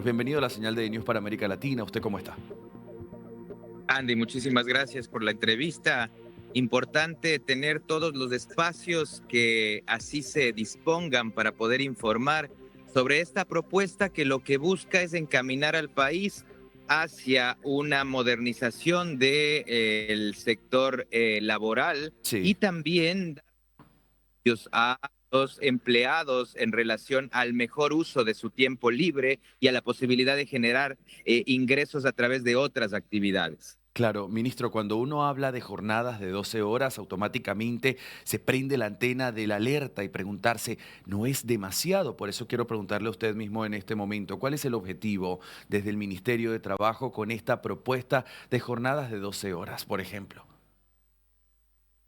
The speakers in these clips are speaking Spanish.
bienvenido a la señal de News para América Latina. ¿Usted cómo está? Andy, muchísimas gracias por la entrevista. Importante tener todos los espacios que así se dispongan para poder informar sobre esta propuesta que lo que busca es encaminar al país hacia una modernización del sector laboral y Sí. también dar apoyos a los empleados en relación al mejor uso de su tiempo libre y a la posibilidad de generar ingresos a través de otras actividades. Claro, ministro, cuando uno habla de jornadas de 12 horas, automáticamente se prende la antena de la alerta y preguntarse, ¿no es demasiado? Por eso quiero preguntarle a usted mismo en este momento, ¿cuál es el objetivo desde el Ministerio de Trabajo con esta propuesta de jornadas de 12 horas, por ejemplo?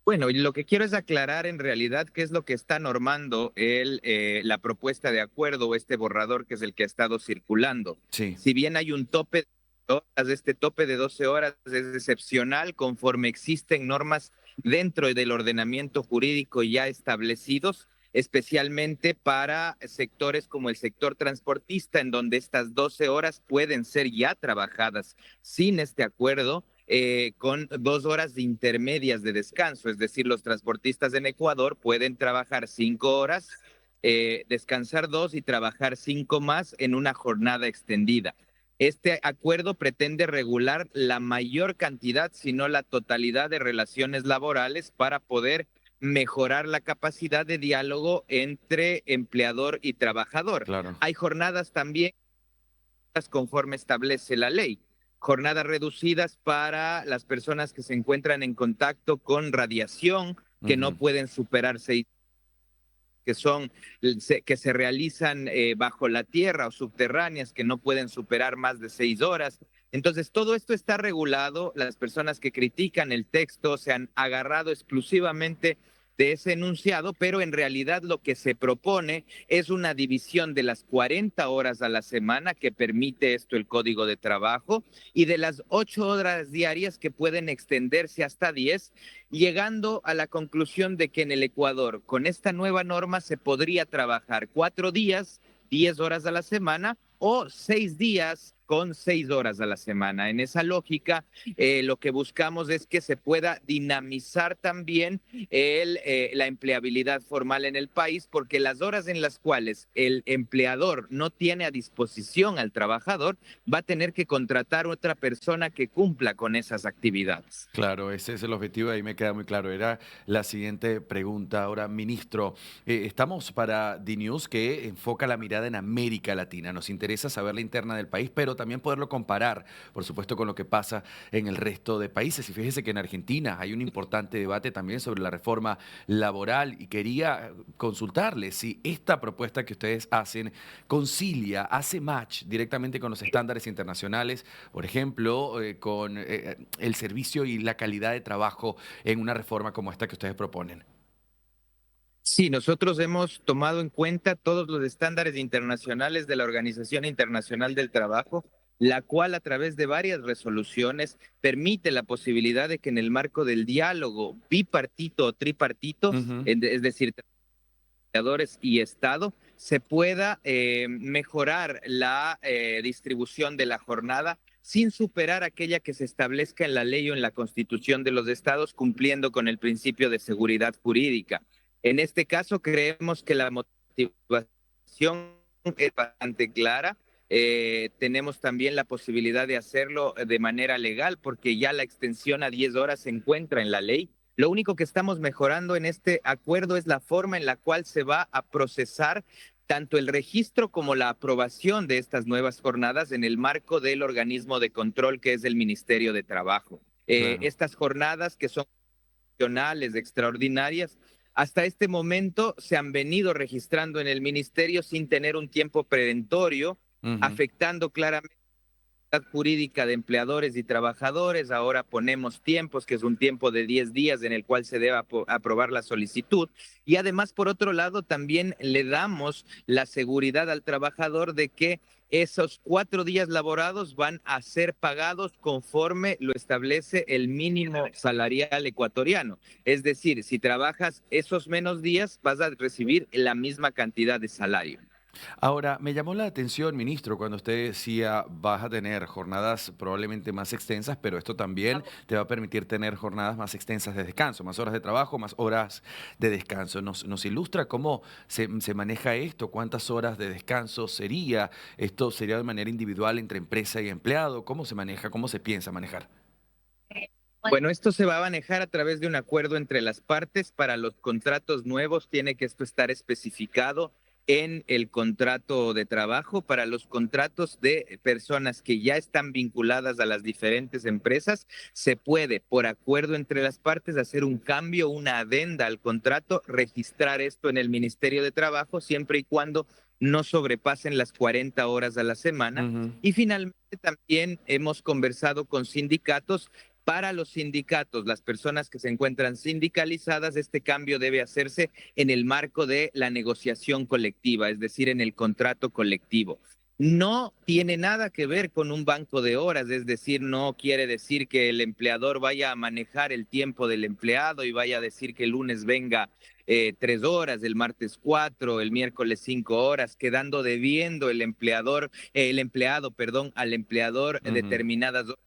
Bueno, y lo que quiero es aclarar en realidad qué es lo que está normando la propuesta de acuerdo o este borrador que es el que ha estado circulando. Sí. Si bien hay un tope de horas, este tope de 12 horas es excepcional conforme existen normas dentro del ordenamiento jurídico ya establecidos, especialmente para sectores como el sector transportista, en donde estas 12 horas pueden ser ya trabajadas sin este acuerdo con 2 horas de intermedias de descanso, es decir, los transportistas en Ecuador pueden trabajar 5 horas, descansar 2 y trabajar 5 más en una jornada extendida. Este acuerdo pretende regular la mayor cantidad, si no la totalidad de relaciones laborales para poder mejorar la capacidad de diálogo entre empleador y trabajador. Claro. Hay jornadas también conforme establece la ley. Jornadas reducidas para las personas que se encuentran en contacto con radiación, que no Ujú. pueden superar 6, que se realizan bajo la tierra o subterráneas, que no pueden superar más de 6 horas. Entonces, todo esto está regulado. Las personas que critican el texto se han agarrado exclusivamente de ese enunciado, pero en realidad lo que se propone es una división de las 40 horas a la semana que permite esto el Código de Trabajo y de las 8 horas diarias que pueden extenderse hasta 10, llegando a la conclusión de que en el Ecuador, con esta nueva norma, se podría trabajar 4 días, 10 horas a la semana o 6 días con 6 horas a la semana. En esa lógica, lo que buscamos es que se pueda dinamizar también la empleabilidad formal en el país, porque las horas en las cuales el empleador no tiene a disposición al trabajador, va a tener que contratar otra persona que cumpla con esas actividades. Claro, ese es el objetivo, ahí me queda muy claro. Era la siguiente pregunta. Ahora, ministro, estamos para DNews que enfoca la mirada en América Latina. Nos interesa saber la interna del país, pero también poderlo comparar, por supuesto, con lo que pasa en el resto de países. Y fíjese que en Argentina hay un importante debate también sobre la reforma laboral y quería consultarle si esta propuesta que ustedes hacen concilia, hace match directamente con los estándares internacionales, por ejemplo, con el servicio y la calidad de trabajo en una reforma como esta que ustedes proponen. Sí, nosotros hemos tomado en cuenta todos los estándares internacionales de la Organización Internacional del Trabajo, la cual a través de varias resoluciones permite la posibilidad de que en el marco del diálogo bipartito o tripartito, Ujú. es decir, trabajadores y Estado, se pueda mejorar la distribución de la jornada sin superar aquella que se establezca en la ley o en la constitución de los estados, cumpliendo con el principio de seguridad jurídica. En este caso, creemos que la motivación es bastante clara. Tenemos también la posibilidad de hacerlo de manera legal porque ya la extensión a 10 horas se encuentra en la ley. Lo único que estamos mejorando en este acuerdo es la forma en la cual se va a procesar tanto el registro como la aprobación de estas nuevas jornadas en el marco del organismo de control que es el Ministerio de Trabajo. Claro. Estas jornadas que son excepcionales, extraordinarias, hasta este momento se han venido registrando en el ministerio sin tener un tiempo preventorio, Ujú. afectando claramente jurídica de empleadores y trabajadores. Ahora ponemos tiempos, que es un tiempo de 10 días en el cual se debe aprobar la solicitud. Y además, por otro lado, también le damos la seguridad al trabajador de que esos 4 días laborados van a ser pagados conforme lo establece el mínimo salarial ecuatoriano. Es decir, si trabajas esos menos días, vas a recibir la misma cantidad de salario. Ahora, me llamó la atención, ministro, cuando usted decía vas a tener jornadas probablemente más extensas, pero esto también te va a permitir tener jornadas más extensas de descanso, más horas de trabajo, más horas de descanso. ¿Nos ilustra cómo se maneja esto? ¿Cuántas horas de descanso sería? ¿Esto sería de manera individual entre empresa y empleado? ¿Cómo se maneja? ¿Cómo se piensa manejar? Bueno, esto se va a manejar a través de un acuerdo entre las partes. Para los contratos nuevos tiene que esto estar especificado en el contrato de trabajo. Para los contratos de personas que ya están vinculadas a las diferentes empresas, se puede, por acuerdo entre las partes, hacer un cambio, una adenda al contrato, registrar esto en el Ministerio de Trabajo, siempre y cuando no sobrepasen las 40 horas a la semana. Ujú. Y finalmente también hemos conversado con sindicatos. Para los sindicatos, las personas que se encuentran sindicalizadas, este cambio debe hacerse en el marco de la negociación colectiva, es decir, en el contrato colectivo. No tiene nada que ver con un banco de horas, es decir, no quiere decir que el empleador vaya a manejar el tiempo del empleado y vaya a decir que el lunes venga 3 horas, el martes 4, el miércoles 5 horas, quedando debiendo el empleado, perdón, al empleador Ujú. determinadas horas.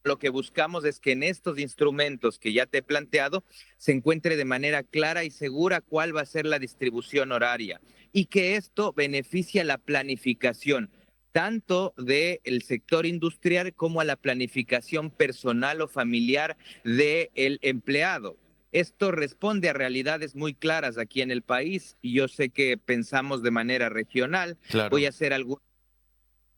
Lo que buscamos es que en estos instrumentos que ya te he planteado se encuentre de manera clara y segura cuál va a ser la distribución horaria y que esto beneficie a la planificación tanto del sector industrial como a la planificación personal o familiar del empleado. Esto responde a realidades muy claras aquí en el país y yo sé que pensamos de manera regional. Voy Claro. a hacer algún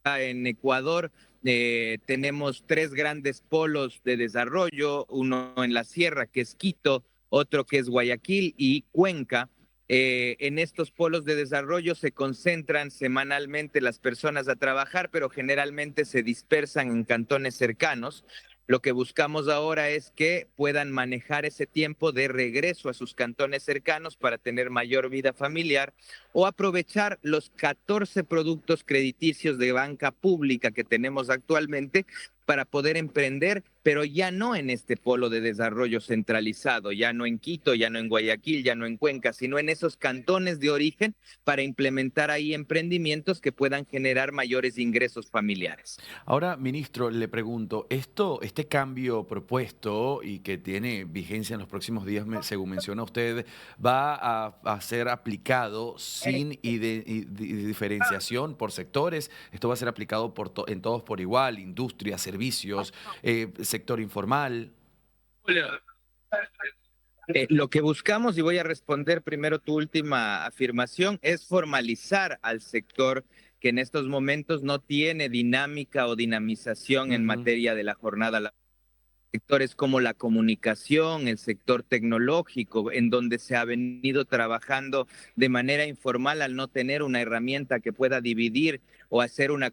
en Ecuador. Tenemos tres grandes polos de desarrollo, uno en la sierra, que es Quito, otro que es Guayaquil y Cuenca. En estos polos de desarrollo se concentran semanalmente las personas a trabajar, pero generalmente se dispersan en cantones cercanos. Lo que buscamos ahora es que puedan manejar ese tiempo de regreso a sus cantones cercanos para tener mayor vida familiar o aprovechar los 14 productos crediticios de banca pública que tenemos actualmente para poder emprender, pero ya no en este polo de desarrollo centralizado, ya no en Quito, ya no en Guayaquil, ya no en Cuenca, sino en esos cantones de origen para implementar ahí emprendimientos que puedan generar mayores ingresos familiares. Ahora, ministro, le pregunto, este cambio propuesto y que tiene vigencia en los próximos días, según menciona usted, ¿va a ser aplicado sin diferenciación por sectores? ¿Esto va a ser aplicado en todos por igual, industria, servicios, sector informal? Lo que buscamos, y voy a responder primero tu última afirmación, es formalizar al sector que en estos momentos no tiene dinámica o dinamización en Ujú. materia de la jornada laboral. Sectores como la comunicación, el sector tecnológico, en donde se ha venido trabajando de manera informal al no tener una herramienta que pueda dividir o hacer una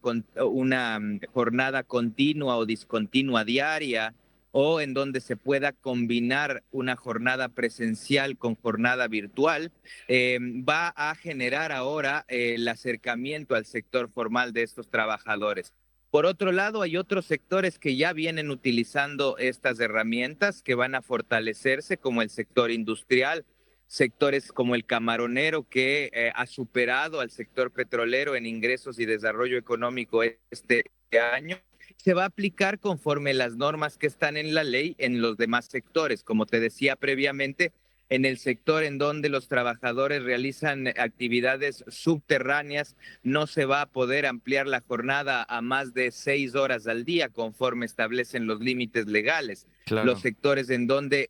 jornada continua o discontinua diaria, o en donde se pueda combinar una jornada presencial con jornada virtual, va a generar ahora el acercamiento al sector formal de estos trabajadores. Por otro lado, hay otros sectores que ya vienen utilizando estas herramientas que van a fortalecerse, como el sector industrial, sectores como el camaronero, que ha superado al sector petrolero en ingresos y desarrollo económico este año. Se va a aplicar conforme las normas que están en la ley en los demás sectores. Como te decía previamente, en el sector en donde los trabajadores realizan actividades subterráneas, no se va a poder ampliar la jornada a más de 6 horas al día conforme establecen los límites legales. Los Claro. sectores en donde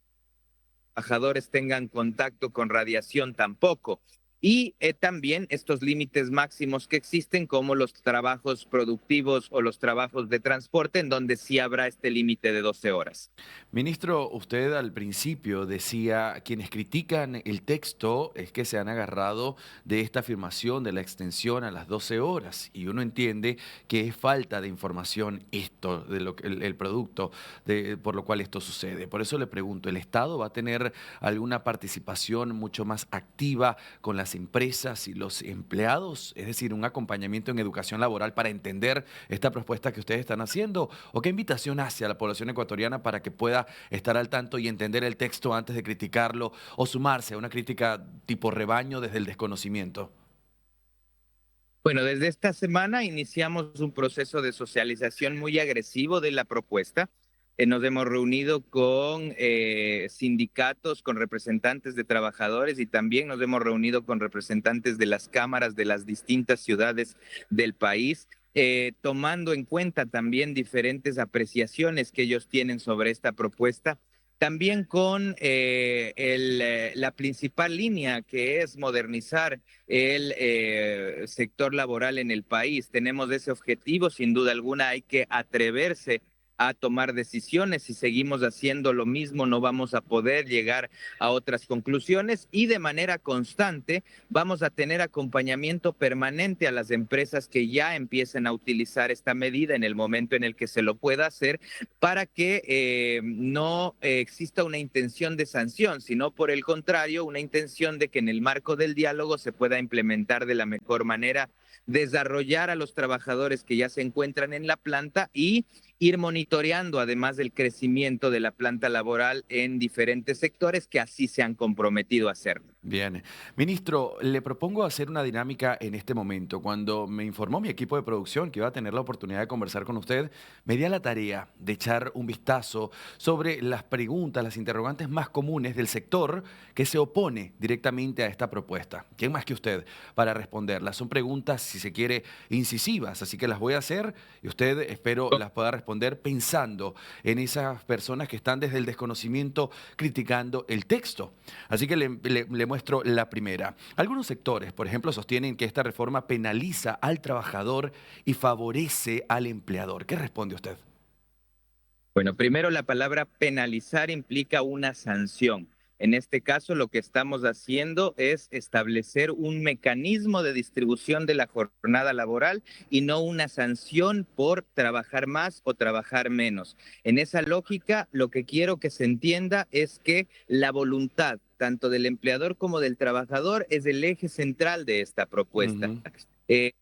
trabajadores tengan contacto con radiación tampoco. Y también estos límites máximos que existen como los trabajos productivos o los trabajos de transporte en donde sí habrá este límite de 12 horas. Ministro, usted al principio decía, quienes critican el texto es que se han agarrado de esta afirmación de la extensión a las 12 horas y uno entiende que es falta de información esto, de lo que el producto, por lo cual esto sucede. Por eso le pregunto, ¿el Estado va a tener alguna participación mucho más activa con las empresas y los empleados? Es decir, un acompañamiento en educación laboral para entender esta propuesta que ustedes están haciendo, ¿o qué invitación hace a la población ecuatoriana para que pueda estar al tanto y entender el texto antes de criticarlo o sumarse a una crítica tipo rebaño desde el desconocimiento? Bueno, desde esta semana iniciamos un proceso de socialización muy agresivo de la propuesta. Nos hemos reunido con sindicatos, con representantes de trabajadores y también nos hemos reunido con representantes de las cámaras de las distintas ciudades del país, tomando en cuenta también diferentes apreciaciones que ellos tienen sobre esta propuesta. También con la principal línea, que es modernizar el sector laboral en el país. Tenemos ese objetivo, sin duda alguna hay que atreverse a tomar decisiones. Si seguimos haciendo lo mismo, no vamos a poder llegar a otras conclusiones y de manera constante vamos a tener acompañamiento permanente a las empresas que ya empiecen a utilizar esta medida en el momento en el que se lo pueda hacer para que no exista una intención de sanción, sino por el contrario, una intención de que en el marco del diálogo se pueda implementar de la mejor manera, desarrollar a los trabajadores que ya se encuentran en la planta y ir monitoreando además del crecimiento de la planta laboral en diferentes sectores que así se han comprometido a hacerlo. Bien. Ministro, le propongo hacer una dinámica en este momento. Cuando me informó mi equipo de producción que iba a tener la oportunidad de conversar con usted, me di a la tarea de echar un vistazo sobre las preguntas, las interrogantes más comunes del sector que se opone directamente a esta propuesta. ¿Quién más que usted para responderlas? Son preguntas, si se quiere, incisivas, así que las voy a hacer y usted espero las pueda responder pensando en esas personas que están desde el desconocimiento criticando el texto. Así que le muestro la primera. Algunos sectores, por ejemplo, sostienen que esta reforma penaliza al trabajador y favorece al empleador. ¿Qué responde usted? Bueno, primero la palabra penalizar implica una sanción. En este caso, lo que estamos haciendo es establecer un mecanismo de distribución de la jornada laboral y no una sanción por trabajar más o trabajar menos. En esa lógica, lo que quiero que se entienda es que la voluntad tanto del empleador como del trabajador es el eje central de esta propuesta. Ujú. Eh,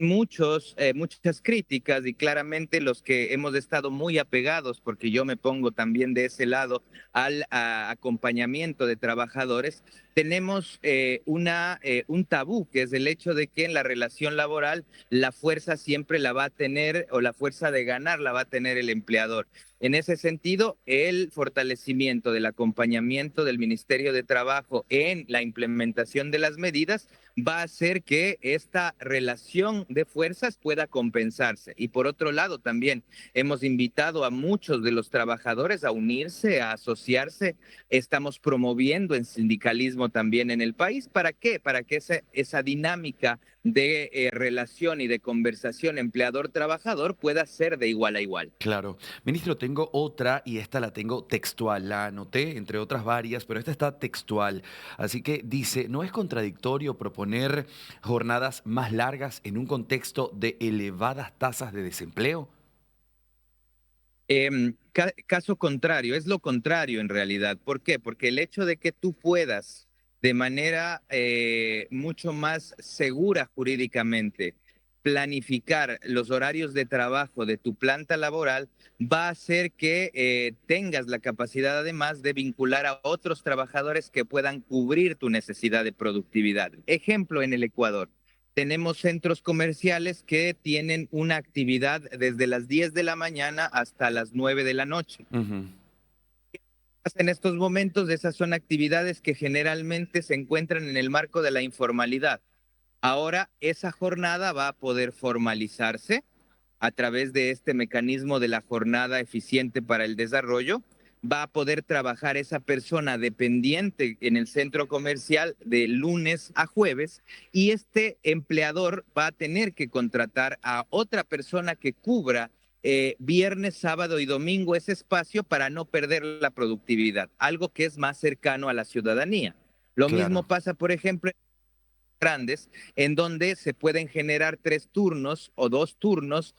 muchas críticas y claramente los que hemos estado muy apegados, porque yo me pongo también de ese lado al acompañamiento de trabajadores, tenemos un tabú, que es el hecho de que en la relación laboral la fuerza siempre la va a tener o la fuerza de ganar la va a tener el empleador. En ese sentido, el fortalecimiento del acompañamiento del Ministerio de Trabajo en la implementación de las medidas va a hacer que esta relación de fuerzas pueda compensarse. Y por otro lado, también hemos invitado a muchos de los trabajadores a unirse, a asociarse. Estamos promoviendo el sindicalismo también en el país. ¿Para qué? Para que esa dinámica de relación y de conversación empleador-trabajador pueda ser de igual a igual. Claro. Ministro, tengo otra y esta la tengo textual. La anoté entre otras varias, pero esta está textual. Así que dice, ¿no es contradictorio proponer jornadas más largas en un contexto de elevadas tasas de desempleo? Caso contrario, es lo contrario en realidad. ¿Por qué? Porque el hecho de que tú puedas de manera mucho más segura jurídicamente planificar los horarios de trabajo de tu planta laboral va a hacer que tengas la capacidad además de vincular a otros trabajadores que puedan cubrir tu necesidad de productividad. Ejemplo en el Ecuador. Tenemos centros comerciales que tienen una actividad desde las 10 de la mañana hasta las 9 de la noche. Ujú. En estos momentos, esas son actividades que generalmente se encuentran en el marco de la informalidad. Ahora, esa jornada va a poder formalizarse a través de este mecanismo de la jornada eficiente para el desarrollo. Va a poder trabajar esa persona dependiente en el centro comercial de lunes a jueves y este empleador va a tener que contratar a otra persona que cubra viernes, sábado y domingo ese espacio para no perder la productividad, algo que es más cercano a la ciudadanía. Lo mismo Claro. pasa, por ejemplo, grandes, en donde se pueden generar 3 turnos o 2 turnos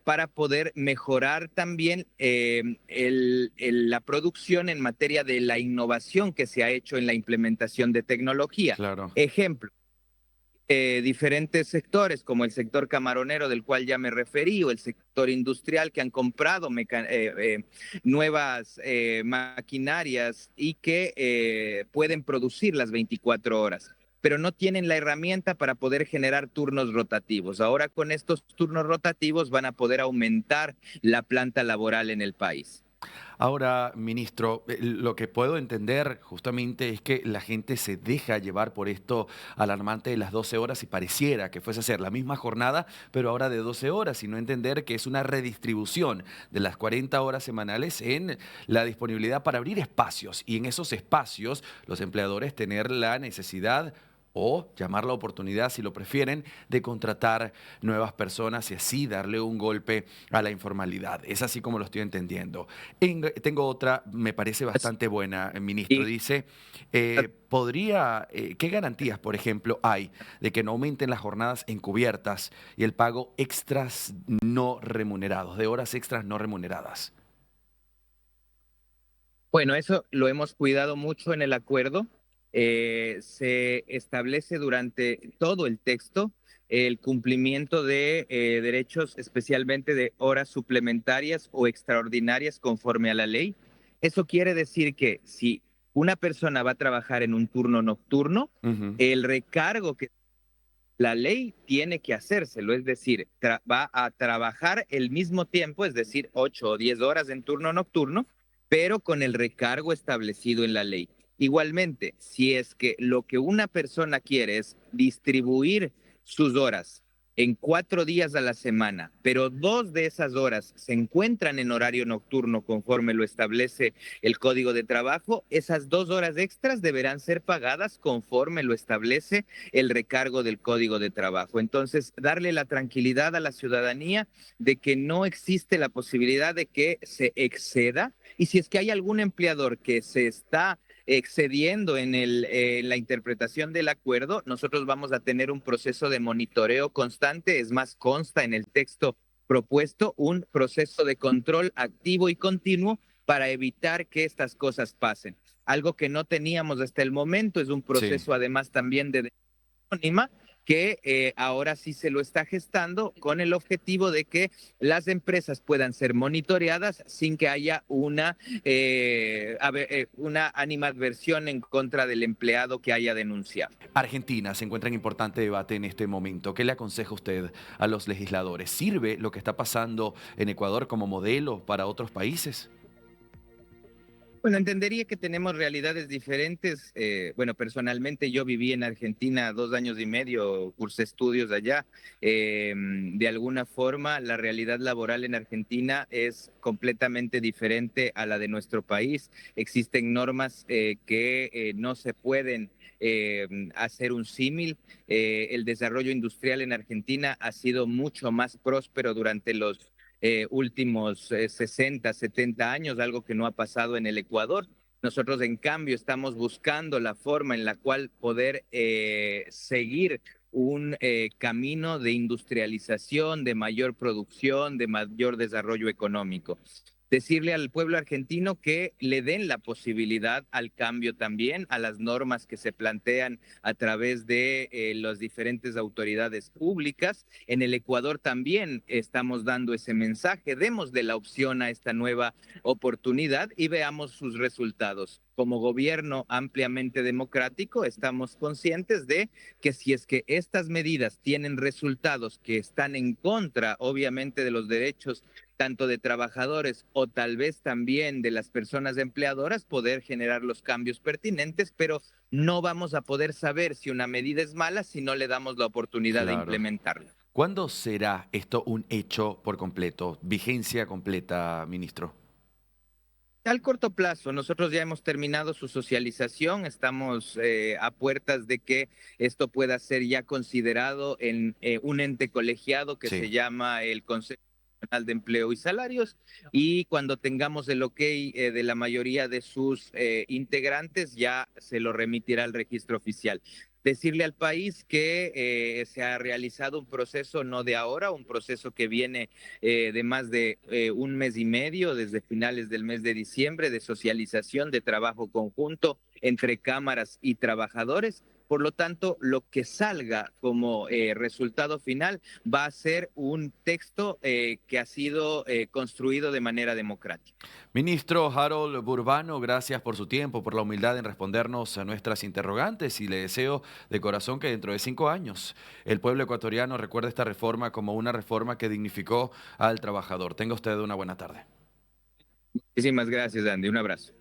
para poder mejorar también la producción en materia de la innovación que se ha hecho en la implementación de tecnología. Claro. Ejemplo, diferentes sectores, como el sector camaronero del cual ya me referí, o el sector industrial que han comprado nuevas maquinarias y que pueden producir las 24 horas. pero no tienen la herramienta para poder generar turnos rotativos. Ahora con estos turnos rotativos van a poder aumentar la planta laboral en el país. Ahora, ministro, lo que puedo entender justamente es que la gente se deja llevar por esto alarmante de las 12 horas y pareciera que fuese a ser la misma jornada, pero ahora de 12 horas, y no entender que es una redistribución de las 40 horas semanales en la disponibilidad para abrir espacios y en esos espacios los empleadores tener la necesidad o llamar la oportunidad, si lo prefieren, de contratar nuevas personas y así darle un golpe a la informalidad. Es así como lo estoy entendiendo. Tengo otra, me parece bastante buena, ministro. Y Dice, ¿qué garantías, por ejemplo, hay de que no aumenten las jornadas encubiertas y el pago extras no remunerados, de horas extras no remuneradas? bueno, eso lo hemos cuidado mucho en el acuerdo. Se establece durante todo el texto el cumplimiento de derechos, especialmente de horas suplementarias o extraordinarias conforme a la ley. Eso quiere decir que si una persona va a trabajar en un turno nocturno, Ujú. el recargo que la ley tiene que hacérselo, es decir, va a trabajar el mismo tiempo, es decir, 8 o 10 horas en turno nocturno, pero con el recargo establecido en la ley. Igualmente, si es que lo que una persona quiere es distribuir sus horas en 4 días a la semana, pero 2 de esas horas se encuentran en horario nocturno conforme lo establece el Código de Trabajo, esas 2 horas extras deberán ser pagadas conforme lo establece el recargo del Código de Trabajo. Entonces, darle la tranquilidad a la ciudadanía de que no existe la posibilidad de que se exceda y si es que hay algún empleador que se está excediendo la interpretación del acuerdo, nosotros vamos a tener un proceso de monitoreo constante, es más, consta en el texto propuesto un proceso de control activo y continuo para evitar que estas cosas pasen. Algo que no teníamos hasta el momento es un Sí. proceso además también de anónima que ahora sí se lo está gestando con el objetivo de que las empresas puedan ser monitoreadas sin que haya una animadversión en contra del empleado que haya denunciado. Argentina se encuentra en importante debate en este momento. ¿Qué le aconseja usted a los legisladores? ¿Sirve lo que está pasando en Ecuador como modelo para otros países? Bueno, entendería que tenemos realidades diferentes. Bueno, personalmente yo viví en Argentina 2 años y medio, cursé estudios allá. De alguna forma, la realidad laboral en Argentina es completamente diferente a la de nuestro país. Existen normas que no se pueden hacer un símil. El desarrollo industrial en Argentina ha sido mucho más próspero durante los últimos 60, 70 años, algo que no ha pasado en el Ecuador. Nosotros, en cambio, estamos buscando la forma en la cual poder seguir un camino de industrialización, de mayor producción, de mayor desarrollo económico. Decirle al pueblo argentino que le den la posibilidad al cambio también, a las normas que se plantean a través de las diferentes autoridades públicas. En el Ecuador también estamos dando ese mensaje. Demos de la opción a esta nueva oportunidad y veamos sus resultados. Como gobierno ampliamente democrático, estamos conscientes de que si es que estas medidas tienen resultados que están en contra, obviamente, de los derechos tanto de trabajadores o tal vez también de las personas empleadoras, poder generar los cambios pertinentes, pero no vamos a poder saber si una medida es mala si no le damos la oportunidad de Claro. implementarla. ¿Cuándo será esto un hecho por completo? Vigencia completa, ministro. Al corto plazo, nosotros ya hemos terminado su socialización, estamos a puertas de que esto pueda ser ya considerado en un ente colegiado que Sí. se llama el Consejo Nacional de Empleo y Salarios y cuando tengamos el ok de la mayoría de sus integrantes ya se lo remitirá al registro oficial. Decirle al país que se ha realizado un proceso no de ahora, un proceso que viene de más de un mes y medio, desde finales del mes de diciembre, de socialización, de trabajo conjunto entre cámaras y trabajadores, Por lo tanto, lo que salga como resultado final va a ser un texto que ha sido construido de manera democrática. Ministro Harold Burbano, gracias por su tiempo, por la humildad en respondernos a nuestras interrogantes y le deseo de corazón que dentro de 5 años el pueblo ecuatoriano recuerde esta reforma como una reforma que dignificó al trabajador. Tenga usted una buena tarde. Muchísimas gracias, Andy. Un abrazo.